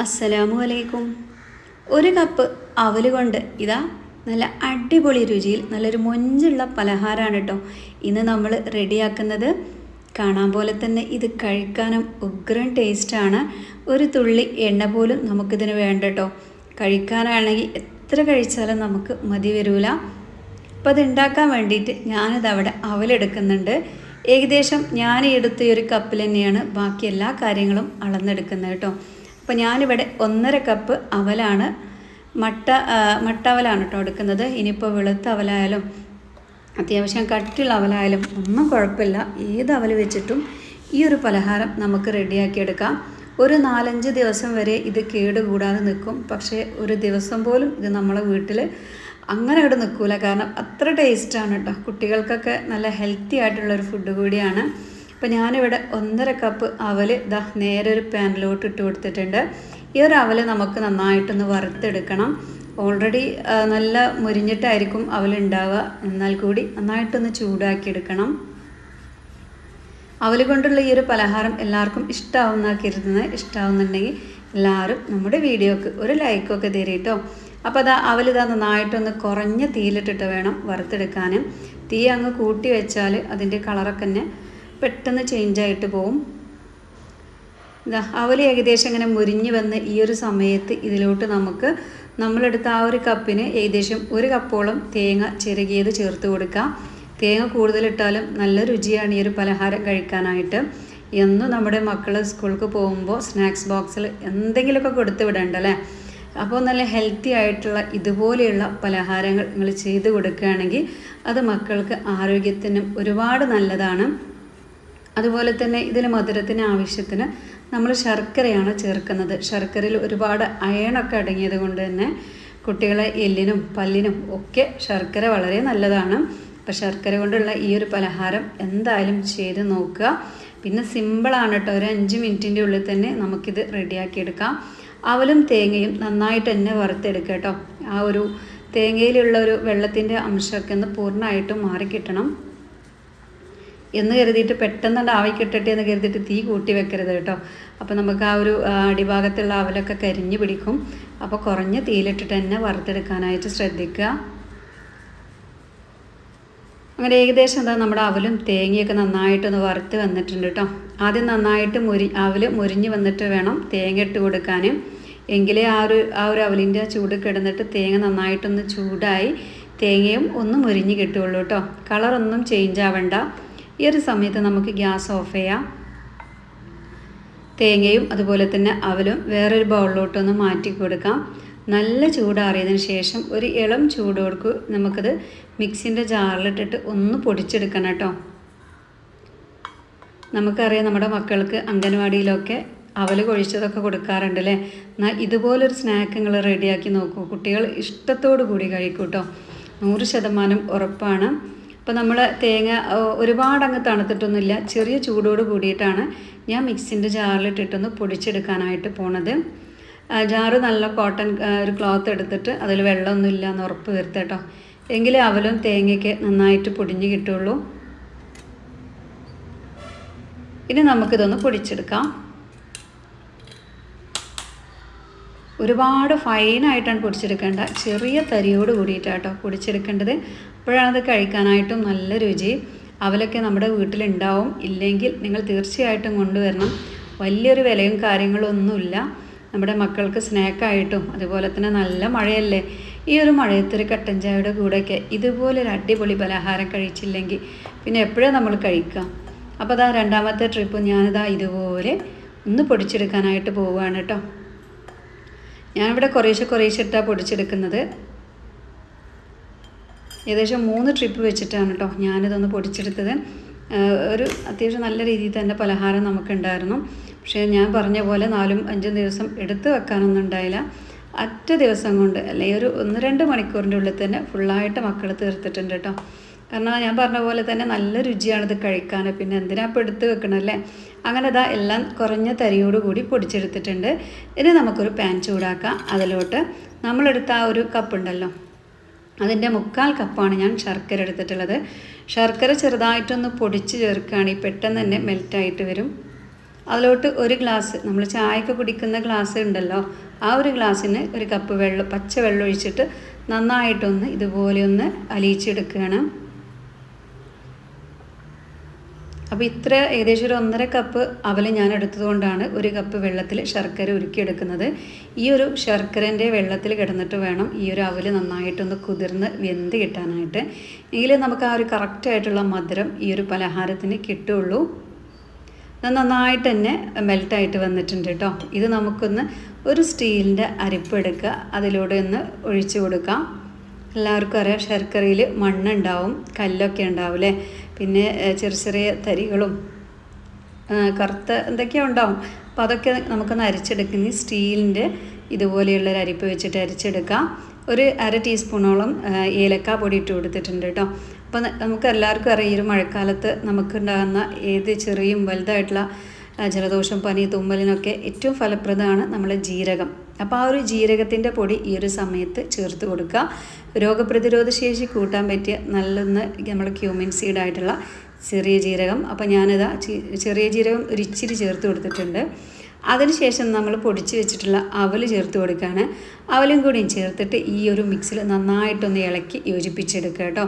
അസ്സലാമു അലൈക്കും. ഒരു കപ്പ് അവല് കൊണ്ട് ഇതാ നല്ല അടിപൊളി രുചിയിൽ നല്ലൊരു മൊഞ്ചുള്ള പലഹാരമാണ് കേട്ടോ ഇന്ന് നമ്മൾ റെഡിയാക്കുന്നത്. കാണാൻ പോലെ തന്നെ ഇത് കഴിക്കാനും ഉഗ്രൻ ടേസ്റ്റാണ്. ഒരു തുള്ളി എണ്ണ പോലും നമുക്കിതിന് വേണ്ട കേട്ടോ. കഴിക്കാനാണെങ്കിൽ എത്ര കഴിച്ചാലും നമുക്ക് മതി വരില്ല. അപ്പോൾ അത് ഉണ്ടാക്കാൻ വേണ്ടിയിട്ട് ഞാനിതവിടെ അവലെടുക്കുന്നുണ്ട്. ഏകദേശം ഞാൻ എടുത്ത ഒരു കപ്പിൽ തന്നെയാണ് ബാക്കി എല്ലാ കാര്യങ്ങളും അളന്നെടുക്കുന്നത് കേട്ടോ. അപ്പോൾ ഞാനിവിടെ 1.5 കപ്പ് അവലാണ്, മട്ട അവലാണ് കേട്ടോ എടുക്കുന്നത്. ഇനിയിപ്പോൾ വെളുത്ത അവലായാലും അത്യാവശ്യം കട്ടിയുള്ള അവലായാലും ഒന്നും കുഴപ്പമില്ല. ഏത് അവൽ വെച്ചിട്ടും ഈ ഒരു പലഹാരം നമുക്ക് റെഡിയാക്കിയെടുക്കാം. ഒരു 4-5 ദിവസം വരെ ഇത് കേടുകൂടാതെ നിൽക്കും. പക്ഷേ ഒരു ദിവസം പോലും ഇത് നമ്മളെ വീട്ടിൽ അങ്ങനെ ഇവിടെ നിൽക്കില്ല. കാരണം അത്ര ടേസ്റ്റാണ് കേട്ടോ. കുട്ടികൾക്കൊക്കെ നല്ല ഹെൽത്തി ആയിട്ടുള്ളൊരു ഫുഡ് കൂടിയാണ്. അപ്പോൾ ഞാനിവിടെ 1.5 കപ്പ് അവൽ ഇതാ നേരെ ഒരു പാനിലോട്ട് ഇട്ട് കൊടുത്തിട്ടുണ്ട്. ഈ ഒരു അവൽ നമുക്ക് നന്നായിട്ടൊന്ന് വറുത്തെടുക്കണം. ഓൾറെഡി നല്ല മുരിഞ്ഞിട്ടായിരിക്കും അവലുണ്ടാവുക, എന്നാൽ കൂടി നന്നായിട്ടൊന്ന് ചൂടാക്കിയെടുക്കണം. അവൽ കൊണ്ടുള്ള ഈ ഒരു പലഹാരം എല്ലാവർക്കും ഇഷ്ടമാവുന്നുണ്ടെങ്കിൽ എല്ലാവരും നമ്മുടെ വീഡിയോക്ക് ഒരു ലൈക്കൊക്കെ തരും കേട്ടോ. അപ്പോൾ അതാ അവലിതാ നന്നായിട്ടൊന്ന് കുറഞ്ഞ തീയിലിട്ടിട്ട് വേണം വറുത്തെടുക്കാനും. തീ അങ്ങ് കൂട്ടി വെച്ചാൽ അതിൻ്റെ കളറൊക്കെ തന്നെ പെട്ടെന്ന് ചേഞ്ചായിട്ട് പോവും. ഇതാ അവൽ ഏകദേശം ഇങ്ങനെ മുരിഞ്ഞ് വന്ന് ഈ ഒരു സമയത്ത് ഇതിലോട്ട് നമുക്ക് നമ്മളെടുത്ത ആ ഒരു കപ്പിന് ഏകദേശം 1 കപ്പോളം തേങ്ങ ചിരകിയത് ചേർത്ത് കൊടുക്കാം. തേങ്ങ കൂടുതലിട്ടാലും നല്ല രുചിയാണ് ഈ ഒരു പലഹാരം കഴിക്കാനായിട്ട്. എന്നും നമ്മുടെ മക്കൾ സ്കൂൾക്ക് പോകുമ്പോൾ സ്നാക്സ് ബോക്സിൽ എന്തെങ്കിലുമൊക്കെ കൊടുത്ത് വിടണ്ടല്ലേ. അപ്പോൾ നല്ല ഹെൽത്തി ആയിട്ടുള്ള ഇതുപോലെയുള്ള പലഹാരങ്ങൾ നിങ്ങൾ ചെയ്ത് കൊടുക്കുകയാണെങ്കിൽ അത് മക്കൾക്ക് ആരോഗ്യത്തിനും ഒരുപാട് നല്ലതാണ്. അതുപോലെ തന്നെ ഇതിൽ മധുരത്തിന് ആവശ്യത്തിന് നമ്മൾ ശർക്കരയാണ് ചേർക്കുന്നത്. ശർക്കരയിൽ ഒരുപാട് അയണൊക്കെ അടങ്ങിയത് കൊണ്ട് തന്നെ കുട്ടികളെ എല്ലിനും പല്ലിനും ഒക്കെ ശർക്കര വളരെ നല്ലതാണ്. അപ്പോൾ ശർക്കര കൊണ്ടുള്ള ഈ ഒരു പലഹാരം എന്തായാലും ചെയ്ത് നോക്കുക. പിന്നെ സിമ്പിളാണ് കേട്ടോ. ഒരു 5 മിനിറ്റിൻ്റെ ഉള്ളിൽ തന്നെ നമുക്കിത് റെഡിയാക്കിയെടുക്കാം. അവലും തേങ്ങയും നന്നായിട്ട് തന്നെ വറുത്തെടുക്കുക കേട്ടോ. ആ ഒരു തേങ്ങയിലുള്ള ഒരു വെള്ളത്തിൻ്റെ അംശമൊക്കെ ഒന്ന് പൂർണ്ണമായിട്ടും മാറിക്കിട്ടണം എന്ന് കരുതിയിട്ട് പെട്ടെന്ന് ആവിക്കിട്ടട്ടെ എന്ന് കരുതിയിട്ട് തീ കൂട്ടി വെക്കരുത് കേട്ടോ. അപ്പോൾ നമുക്ക് ആ ഒരു അടിഭാഗത്തുള്ള അവലൊക്കെ കരിഞ്ഞ് പിടിക്കും. അപ്പോൾ കുറഞ്ഞ തീയിലിട്ടിട്ട് തന്നെ വറുത്തെടുക്കാനായിട്ട് ശ്രദ്ധിക്കുക. അങ്ങനെ ഏകദേശം എന്താ നമ്മുടെ അവലും തേങ്ങയൊക്കെ നന്നായിട്ടൊന്ന് വറുത്ത് വന്നിട്ടുണ്ട് കേട്ടോ. ആദ്യം നന്നായിട്ട് അവൽ മുരിഞ്ഞ് വന്നിട്ട് വേണം തേങ്ങ ഇട്ട് കൊടുക്കാൻ. എങ്കിലേ ആ ഒരു അവലിൻ്റെ ചൂട് കിടന്നിട്ട് തേങ്ങ നന്നായിട്ടൊന്ന് ചൂടായി തേങ്ങയും ഒന്ന് മുരിഞ്ഞ് കിട്ടുള്ളൂ കേട്ടോ. കളറൊന്നും ചേഞ്ച് ആവണ്ട. ഈ ഒരു സമയത്ത് നമുക്ക് ഗ്യാസ് ഓഫ് ചെയ്യാം. തേങ്ങയും അതുപോലെ തന്നെ അവലും വേറൊരു ബൗളിലോട്ടൊന്ന് മാറ്റി കൊടുക്കാം. നല്ല ചൂടാറിയതിന് ശേഷം ഒരു ഇളം ചൂടോടുക്ക് നമുക്കത് മിക്സിൻ്റെ ജാറിലിട്ടിട്ട് ഒന്ന് പൊടിച്ചെടുക്കണം കേട്ടോ. നമുക്കറിയാം നമ്മുടെ മക്കൾക്ക് അംഗൻവാടിയിലൊക്കെ അവൽ കൊഴിച്ചതൊക്കെ കൊടുക്കാറുണ്ട് അല്ലേ. എന്നാൽ ഇതുപോലൊരു സ്നാക്ക് നിങ്ങൾ റെഡിയാക്കി നോക്കൂ. കുട്ടികൾ ഇഷ്ടത്തോടു കൂടി കഴിക്കും കേട്ടോ. 100% ഉറപ്പാണ്. അപ്പോൾ നമ്മൾ തേങ്ങ ഒരുപാട് അങ്ങ് തണുത്തിട്ടൊന്നുമില്ല, ചെറിയ ചൂടോട് കൂടിയിട്ടാണ് ഞാൻ മിക്സിൻ്റെ ജാറിലിട്ടിട്ടൊന്ന് പൊടിച്ചെടുക്കാനായിട്ട് പോണത്. ജാറ് നല്ല കോട്ടൺ ഒരു ക്ലോത്ത് എടുത്തിട്ട് അതിൽ വെള്ളമൊന്നുമില്ല എന്ന് ഉറപ്പ് വരുത്തട്ടോ. എങ്കിലേ അവലും തേങ്ങയ്ക്ക് നന്നായിട്ട് പൊടിഞ്ഞ് കിട്ടുള്ളൂ. ഇനി നമുക്കിതൊന്ന് പൊടിച്ചെടുക്കാം. ഒരുപാട് ഫൈനായിട്ടാണ് പൊടിച്ചെടുക്കേണ്ട, ചെറിയ തരിയോട് കൂടിയിട്ടാട്ടോ പൊടിച്ചെടുക്കേണ്ടത്. അപ്പോഴാണത് കഴിക്കാനായിട്ടും നല്ല രുചി. അവലൊക്കെ നമ്മുടെ വീട്ടിലുണ്ടാവും. ഇല്ലെങ്കിൽ നിങ്ങൾ തീർച്ചയായിട്ടും കൊണ്ടുവരണം. വലിയൊരു വിലയും കാര്യങ്ങളൊന്നുമില്ല. നമ്മുടെ മക്കൾക്ക് സ്നാക്കായിട്ടും അതുപോലെ തന്നെ നല്ല മഴയല്ലേ, ഈ ഒരു മഴയത്തൊരു കട്ടൻ ചായയുടെ കൂടെയൊക്കെ ഇതുപോലൊരു അടിപൊളി പലഹാരം കഴിച്ചില്ലെങ്കിൽ പിന്നെ എപ്പോഴും നമ്മൾ കഴിക്കാം. അപ്പോൾ അതാ രണ്ടാമത്തെ ട്രിപ്പ് ഞാനിതാ ഇതുപോലെ ഒന്ന് പൊടിച്ചെടുക്കാനായിട്ട് പോവുകയാണ് കേട്ടോ. ഞാനിവിടെ കുറേശ്ശെ ഇട്ടാണ് പൊടിച്ചെടുക്കുന്നത്. ഏകദേശം 3 ട്രിപ്പ് വെച്ചിട്ടാണ് കേട്ടോ ഞാനിതൊന്ന് പൊടിച്ചെടുത്തത്. ഒരു അത്യാവശ്യം നല്ല രീതിയിൽ തന്നെ പലഹാരം നമുക്കുണ്ടായിരുന്നു. പക്ഷേ ഞാൻ പറഞ്ഞ പോലെ 4-5 ദിവസം എടുത്ത് വെക്കാനൊന്നും ഉണ്ടായില്ല. ഒറ്റ ദിവസം കൊണ്ട് അല്ലെങ്കിൽ ഒരു 1-2 മണിക്കൂറിൻ്റെ ഉള്ളിൽ തന്നെ ഫുള്ളായിട്ട് മക്കൾ തീർത്തിട്ടുണ്ട് കേട്ടോ. കാരണം ഞാൻ പറഞ്ഞ പോലെ തന്നെ നല്ല രുചിയാണിത് കഴിക്കാൻ. പിന്നെ എന്തിനാ ഇപ്പോൾ എടുത്ത് വെക്കണമല്ലേ. അങ്ങനെ ഇതാ എല്ലാം കുറഞ്ഞ തരിയോട് കൂടി പൊടിച്ചെടുത്തിട്ടുണ്ട്. ഇനി നമുക്കൊരു പാൻ ചൂടാക്കാം. അതിലോട്ട് നമ്മളെടുത്ത ആ ഒരു കപ്പുണ്ടല്ലോ, അതിൻ്റെ 1/4 കപ്പാണ് ഞാൻ ശർക്കര എടുത്തിട്ടുള്ളത്. ശർക്കര ചെറുതായിട്ടൊന്ന് പൊടിച്ച് ചേർക്കുകയാണെങ്കിൽ പെട്ടെന്ന് തന്നെ മെൽറ്റായിട്ട് വരും. അതിലോട്ട് ഒരു ഗ്ലാസ് നമ്മൾ ചായക്ക് കുടിക്കുന്ന ഗ്ലാസ് ഉണ്ടല്ലോ, ആ ഒരു ഗ്ലാസ്സിന് ഒരു കപ്പ് വെള്ളം, പച്ച വെള്ളം ഒഴിച്ചിട്ട് നന്നായിട്ടൊന്ന് ഇതുപോലെ ഒന്ന് അലിയിച്ചെടുക്കുകയാണ്. അപ്പോൾ ഇത്ര ഏകദേശം ഒരു 1.5 കപ്പ് അവൽ ഞാൻ എടുത്തതുകൊണ്ടാണ് ഒരു കപ്പ് വെള്ളത്തിൽ ശർക്കര ഉരുക്കിയെടുക്കുന്നത്. ഈ ഒരു ശർക്കരൻ്റെ വെള്ളത്തിൽ കിടന്നിട്ട് വേണം ഈ ഒരു അവൽ നന്നായിട്ടൊന്ന് കുതിർന്ന് വെന്ത് കിട്ടാനായിട്ട്. എങ്കിലും നമുക്ക് ആ ഒരു കറക്റ്റായിട്ടുള്ള മധുരം ഈ ഒരു പലഹാരത്തിന് കിട്ടുള്ളൂ. അത് നന്നായിട്ട് തന്നെ മെൽട്ടായിട്ട് വന്നിട്ടുണ്ട് കേട്ടോ. ഇത് നമുക്കൊന്ന് ഒരു സ്റ്റീലിൻ്റെ അരിപ്പ് എടുക്കുക, അതിലൂടെ ഒന്ന് ഒഴിച്ചു കൊടുക്കാം. എല്ലാവർക്കും അറിയാം ശർക്കരയിൽ മണ്ണുണ്ടാവും, കല്ലൊക്കെ ഉണ്ടാവും അല്ലേ, പിന്നെ ചെറിയ ചെറിയ തരികളും കറുത്ത എന്തൊക്കെയോ ഉണ്ടാവും. അപ്പോൾ അതൊക്കെ നമുക്കൊന്ന് അരിച്ചെടുക്കുന്ന സ്റ്റീലിൻ്റെ ഇതുപോലെയുള്ളൊരു അരിപ്പ് വെച്ചിട്ട് അരിച്ചെടുക്കാം. ഒരു 1/2 ടീസ്പൂണോളം ഏലക്ക പൊടി ഇട്ട് കൊടുത്തിട്ടുണ്ട് കേട്ടോ. അപ്പോൾ നമുക്ക് എല്ലാവർക്കും അറിയാം ഈ ഒരു മഴക്കാലത്ത് നമുക്കുണ്ടാകുന്ന ഏത് ചെറിയും വലുതായിട്ടുള്ള ജലദോഷം, പനി, തുമ്മലിനൊക്കെ ഏറ്റവും ഫലപ്രദമാണ് നമ്മളെ ജീരകം. അപ്പോൾ ആ ഒരു ജീരകത്തിൻ്റെ പൊടി ഈ ഒരു സമയത്ത് ചേർത്ത് കൊടുക്കുക. രോഗപ്രതിരോധ ശേഷി കൂട്ടാൻ പറ്റിയ നല്ലൊന്ന് നമ്മൾ ക്യൂമിൻ സീഡായിട്ടുള്ള ചെറിയ ജീരകം. അപ്പോൾ ഞാനിതാ ചെറിയ ജീരകം ഒരു ഇച്ചിരി ചേർത്ത് കൊടുത്തിട്ടുണ്ട്. അതിനുശേഷം നമ്മൾ പൊടിച്ച് വെച്ചിട്ടുള്ള അവൽ ചേർത്ത് കൊടുക്കുകയാണ്. അവലും കൂടിയും ചേർത്തിട്ട് ഈ ഒരു മിക്സിൽ നന്നായിട്ടൊന്ന് ഇളക്കി യോജിപ്പിച്ചെടുക്കുക കേട്ടോ.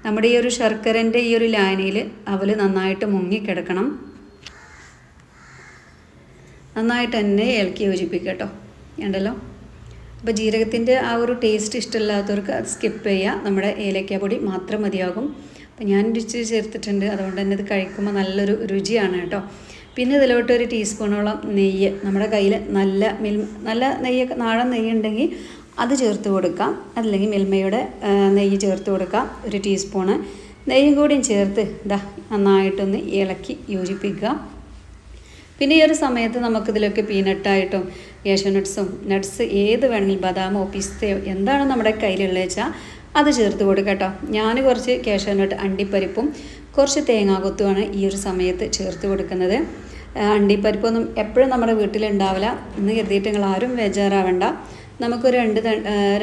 നമ്മുടെ ഈ ഒരു ശർക്കരൻ്റെ ഈ ഒരു ലായനിയിൽ അവൽ നന്നായിട്ട് മുങ്ങിക്കിടക്കണം. നന്നായിട്ട് തന്നെ ഇളക്കി യോജിപ്പിക്കുക കേട്ടോ. ഉണ്ടല്ലോ. അപ്പോൾ ജീരകത്തിൻ്റെ ആ ഒരു ടേസ്റ്റ് ഇഷ്ടമില്ലാത്തവർക്ക് അത് സ്കിപ്പ് ചെയ്യുക. നമ്മുടെ ഏലക്കാപ്പൊടി മാത്രം മതിയാകും. അപ്പോൾ ഞാൻ രുചി ചേർത്തിട്ടുണ്ട്, അതുകൊണ്ട് തന്നെ ഇത് കഴിക്കുമ്പോൾ നല്ലൊരു രുചിയാണ് കേട്ടോ. പിന്നെ ഇതിലോട്ട് ഒരു ടീസ്പൂണോളം നെയ്യ്, നമ്മുടെ കയ്യിൽ നല്ല നെയ്യൊക്കെ, നാടൻ നെയ്യ് ഉണ്ടെങ്കിൽ അത് ചേർത്ത് കൊടുക്കാം, അതല്ലെങ്കിൽ മിൽമയുടെ നെയ്യ് ചേർത്ത് കൊടുക്കാം. ഒരു ടീസ്പൂണ് നെയ്യും കൂടിയും ചേർത്ത് ഇതാ നന്നായിട്ടൊന്ന് ഇളക്കി യോജിപ്പിക്കുക. പിന്നെ ഈ ഒരു സമയത്ത് നമുക്കിതിലൊക്കെ പീനട്ടായിട്ടും കാഷ്യൂനട്ട്സും നട്ട്സ് ഏത് വേണമെങ്കിലും, ബദാമോ പിസ്തയോ എന്താണ് നമ്മുടെ കയ്യിലുള്ള വെച്ചാൽ അത് ചേർത്ത് കൊടുക്കുക കേട്ടോ. ഞാൻ കുറച്ച് കാഷ്യൂനട്ട് അണ്ടിപ്പരിപ്പും കുറച്ച് തേങ്ങാകൊത്തുമാണ് ഈ ഒരു സമയത്ത് ചേർത്ത് കൊടുക്കുന്നത്. അണ്ടിപ്പരിപ്പൊന്നും എപ്പോഴും നമ്മുടെ വീട്ടിലുണ്ടാവില്ല എന്ന് കരുതിയിട്ട് നിങ്ങൾ ആരും ബേജാറാവണ്ട. നമുക്കൊരു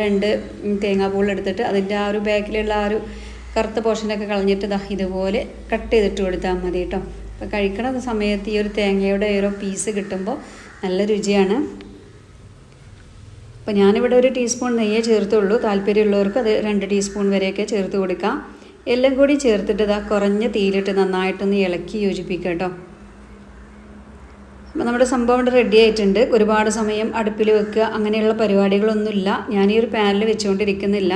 2 തേങ്ങാപ്പൂൾ എടുത്തിട്ട് അതിൻ്റെ ആ ഒരു ബാക്കിലുള്ള ആ ഒരു കറുത്ത പോർഷനൊക്കെ കളഞ്ഞിട്ട് ഇതുപോലെ കട്ട് ചെയ്തിട്ട് കൊടുത്താൽ മതി കേട്ടോ. അപ്പോൾ കഴിക്കണ സമയത്ത് ഈ ഒരു തേങ്ങയുടെ ഓരോ പീസ് കിട്ടുമ്പോൾ നല്ല രുചിയാണ്. അപ്പോൾ ഞാനിവിടെ ഒരു ടീസ്പൂൺ നെയ്യേ ചേർത്തുള്ളൂ. താല്പര്യമുള്ളവർക്ക് അത് 2 ടീസ്പൂൺ വരെയൊക്കെ ചേർത്ത് കൊടുക്കാം. എല്ലാം കൂടി ചേർത്തിട്ട് കുറഞ്ഞ തീയിലിട്ട് നന്നായിട്ടൊന്ന് ഇളക്കി യോജിപ്പിക്കുക കേട്ടോ. അപ്പോൾ നമ്മുടെ സംഭവം റെഡി ആയിട്ടുണ്ട്. ഒരുപാട് സമയം അടുപ്പിൽ വെക്കുക അങ്ങനെയുള്ള പരിപാടികളൊന്നുമില്ല. ഞാൻ ഈ ഒരു പാനിൽ വെച്ചുകൊണ്ടിരിക്കുന്നില്ല.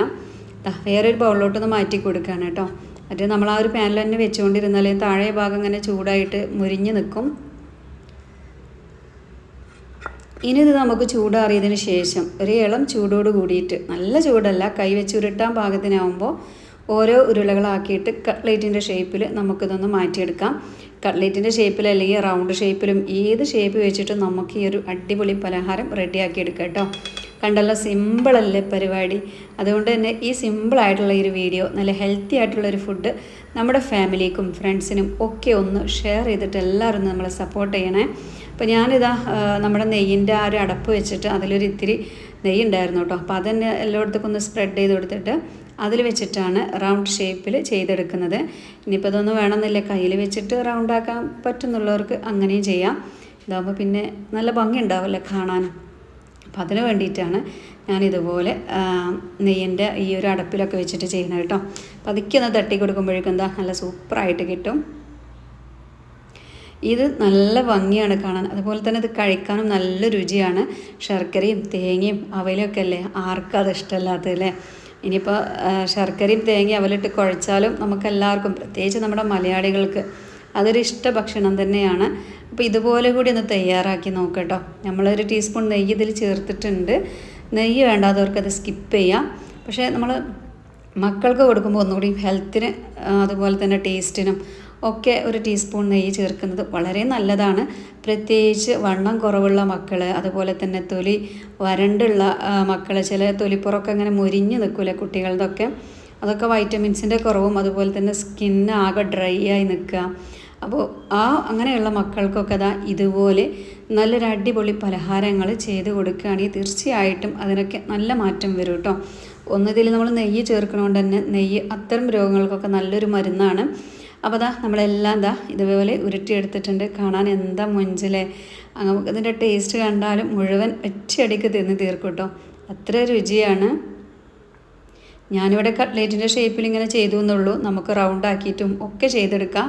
വേറൊരു ബൗളിലോട്ടൊന്ന് മാറ്റി കൊടുക്കുകയാണ് കേട്ടോ. മറ്റേ നമ്മൾ ആ ഒരു പാനിൽ തന്നെ വെച്ചുകൊണ്ടിരുന്നാലേ താഴെ ഭാഗം ഇങ്ങനെ ചൂടായിട്ട് മുരിഞ്ഞ് നിൽക്കും. ഇനി ഇത് നമുക്ക് ചൂടാറിയതിന് ശേഷം ഒരു ഇളം ചൂടോട് കൂടിയിട്ട്, നല്ല ചൂടല്ല, കൈ വെച്ച് ഉരുട്ടാൻ പാകത്തിനാവുമ്പോൾ ഓരോ ഉരുളകളാക്കിയിട്ട് കട്ട്ലേറ്റിൻ്റെ ഷേപ്പിൽ നമുക്കിതൊന്ന് മാറ്റിയെടുക്കാം. കട്ട്ലേറ്റിൻ്റെ ഷേപ്പിൽ അല്ലെങ്കിൽ റൗണ്ട് ഷേപ്പിലും ഏത് ഷേപ്പ് വെച്ചിട്ടും നമുക്ക് ഈ ഒരു അടിപൊളി പലഹാരം റെഡിയാക്കി എടുക്കാം കേട്ടോ. കണ്ടല്ലോ, സിമ്പിളല്ലേ പരിപാടി. അതുകൊണ്ട് തന്നെ ഈ സിമ്പിളായിട്ടുള്ള ഒരു വീഡിയോ, നല്ല ഹെൽത്തി ആയിട്ടുള്ളൊരു ഫുഡ് നമ്മുടെ ഫാമിലിക്കും ഫ്രണ്ട്സിനും ഒക്കെ ഒന്ന് ഷെയർ ചെയ്തിട്ട് എല്ലാവരും നമ്മളെ സപ്പോർട്ട് ചെയ്യണേ. അപ്പോൾ ഞാനിതാ നമ്മുടെ നെയ്യിൻ്റെ ആ ഒരു അടപ്പ് വെച്ചിട്ട് അതിലൊരു ഇത്തിരി നെയ്യ് ഉണ്ടായിരുന്നു കേട്ടോ. അപ്പോൾ അതന്നെ എല്ലായിടത്തേക്കും ഒന്ന് സ്പ്രെഡ് ചെയ്ത് കൊടുത്തിട്ട് അതിൽ വെച്ചിട്ടാണ് റൗണ്ട് ഷേപ്പിൽ ചെയ്തെടുക്കുന്നത്. ഇനിയിപ്പോൾ ഇതൊന്നും വേണമെന്നില്ല, കയ്യിൽ വെച്ചിട്ട് റൗണ്ടാക്കാൻ പറ്റുന്നുള്ളവർക്ക് അങ്ങനെയും ചെയ്യാം. ഇതാകുമ്പോൾ പിന്നെ നല്ല ഭംഗി ഉണ്ടാവില്ല കാണാനും. അപ്പം അതിന് വേണ്ടിയിട്ടാണ് ഞാനിതുപോലെ നെയ്യിൻ്റെ ഈ ഒരു അടപ്പിലൊക്കെ വെച്ചിട്ട് ചെയ്യുന്നത് കേട്ടോ. അപ്പോൾ അതൊക്കെ ഒന്ന് തട്ടി കൊടുക്കുമ്പോഴേക്കും എന്താ നല്ല സൂപ്പറായിട്ട് കിട്ടും. ഇത് നല്ല ഭംഗിയാണ് കാണാൻ, അതുപോലെ തന്നെ ഇത് കഴിക്കാനും നല്ല രുചിയാണ്. ശർക്കരയും തേങ്ങയും അവലൊക്കെ അല്ലേ, ആർക്കും അത് ഇഷ്ടമല്ലാത്തതല്ലേ. ഇനിയിപ്പോൾ ശർക്കരയും തേങ്ങയും അവലിട്ട് കുഴച്ചാലും നമുക്കെല്ലാവർക്കും, പ്രത്യേകിച്ച് നമ്മുടെ മലയാളികൾക്ക് അതൊരു ഇഷ്ട ഭക്ഷണം തന്നെയാണ്. അപ്പോൾ ഇതുപോലെ കൂടി ഒന്ന് തയ്യാറാക്കി നോക്കട്ടോ. നമ്മളൊരു ടീസ്പൂൺ നെയ്യ് ഇതിൽ ചേർത്തിട്ടുണ്ട്. നെയ്യ് വേണ്ടാത്തവർക്ക് അത് സ്കിപ്പ് ചെയ്യാം. പക്ഷേ നമ്മൾ മക്കൾക്ക് കൊടുക്കുമ്പോൾ ഒന്നുകൂടി ഹെൽത്തിന് അതുപോലെ തന്നെ ടേസ്റ്റിനും ഒക്കെ ഒരു ടീസ്പൂൺ നെയ്യ് ചേർക്കുന്നത് വളരെ നല്ലതാണ്. പ്രത്യേകിച്ച് വണ്ണം കുറവുള്ള മക്കൾ, അതുപോലെ തന്നെ തൊലി വരണ്ടുള്ള മക്കൾ, ചില തൊലിപ്പുറമൊക്കെ അങ്ങനെ മുരിഞ്ഞ് നിൽക്കില്ല കുട്ടികളുടെയൊക്കെ, അതൊക്കെ വൈറ്റമിൻസിൻ്റെ കുറവും അതുപോലെ തന്നെ സ്കിന്ന് ആകെ ഡ്രൈ ആയി നിൽക്കുക. അപ്പോൾ അങ്ങനെയുള്ള മക്കൾക്കൊക്കെ ഇതുപോലെ നല്ലൊരു അടിപൊളി പലഹാരങ്ങൾ ചെയ്ത് കൊടുക്കുകയാണെങ്കിൽ തീർച്ചയായിട്ടും അതിനൊക്കെ നല്ല മാറ്റം വരും കേട്ടോ. ഒന്നിതിൽ നമ്മൾ നെയ്യ് ചേർക്കണോണ്ട് തന്നെ നെയ്യ് അത്തരം രോഗങ്ങൾക്കൊക്കെ നല്ലൊരു മരുന്നാണ്. അപ്പോൾ നമ്മളെല്ലാം ഇതുപോലെ ഉരുട്ടിയെടുത്തിട്ടുണ്ട്. കാണാൻ എന്താ മൊഞ്ചിലെ, ഇതിൻ്റെ ടേസ്റ്റ് കണ്ടാലും മുഴുവൻ ഒറ്റയടിക്ക് തിന്ന് തീർക്കും കേട്ടോ, അത്ര രുചിയാണ്. ഞാനിവിടെ കട്ട്ലേറ്റിൻ്റെ ഷേപ്പിൽ ഇങ്ങനെ ചെയ്തു എന്നുള്ളൂ, നമുക്ക് റൗണ്ട് ആക്കിയിട്ടും ഒക്കെ ചെയ്തെടുക്കാം.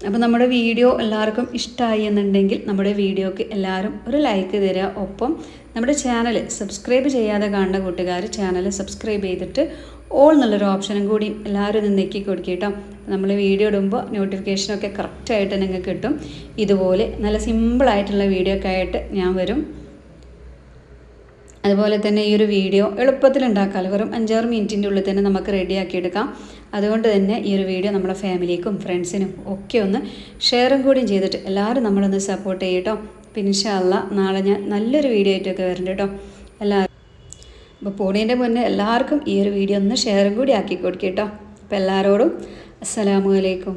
അപ്പോൾ നമ്മുടെ വീഡിയോ എല്ലാവർക്കും ഇഷ്ടമായി എന്നുണ്ടെങ്കിൽ നമ്മുടെ വീഡിയോക്ക് എല്ലാവരും ഒരു ലൈക്ക് തരിക. ഒപ്പം നമ്മുടെ ചാനൽ സബ്സ്ക്രൈബ് ചെയ്യാതെ കാണുന്ന കൂട്ടുകാർ ചാനൽ സബ്സ്ക്രൈബ് ചെയ്തിട്ട് ഓൾ എന്നുള്ളൊരു ഓപ്ഷനും കൂടി എല്ലാവരും ഒന്ന് നെക്കി കൊടുക്കുക കേട്ടോ. നമ്മൾ വീഡിയോ ഇടുമ്പോൾ നോട്ടിഫിക്കേഷനൊക്കെ കറക്റ്റായിട്ട് നിങ്ങൾക്ക് കിട്ടും. ഇതുപോലെ നല്ല സിമ്പിളായിട്ടുള്ള വീഡിയോ ഒക്കെ ആയിട്ട് ഞാൻ വരും. അതുപോലെ തന്നെ ഈ ഒരു വീഡിയോ എളുപ്പത്തിൽ ഉണ്ടാക്കാമല്ലോ, വെറും 5-6 മിനിറ്റിൻ്റെ ഉള്ളിൽ തന്നെ നമുക്ക് റെഡിയാക്കി എടുക്കാം. അതുകൊണ്ട് തന്നെ ഈ ഒരു വീഡിയോ നമ്മുടെ ഫാമിലിക്കും ഫ്രണ്ട്സിനും ഒക്കെ ഒന്ന് ഷെയറും കൂടിയും ചെയ്തിട്ട് എല്ലാവരും നമ്മളൊന്ന് സപ്പോർട്ട് ചെയ്യട്ടോ. പിന്നെ ഇൻഷാ അല്ലാ നാളെ ഞാൻ നല്ലൊരു വീഡിയോ ആയിട്ടൊക്കെ വരുന്നുണ്ട് കേട്ടോ. എല്ലാവരും അപ്പോൾ പോണേൻ്റെ മുന്നേ എല്ലാവർക്കും ഈ ഒരു വീഡിയോ ഒന്ന് ഷെയറും കൂടി ആക്കി കൊടുക്കുക കേട്ടോ. അപ്പോൾ എല്ലാവരോടും അസ്സലാമു അലൈക്കും.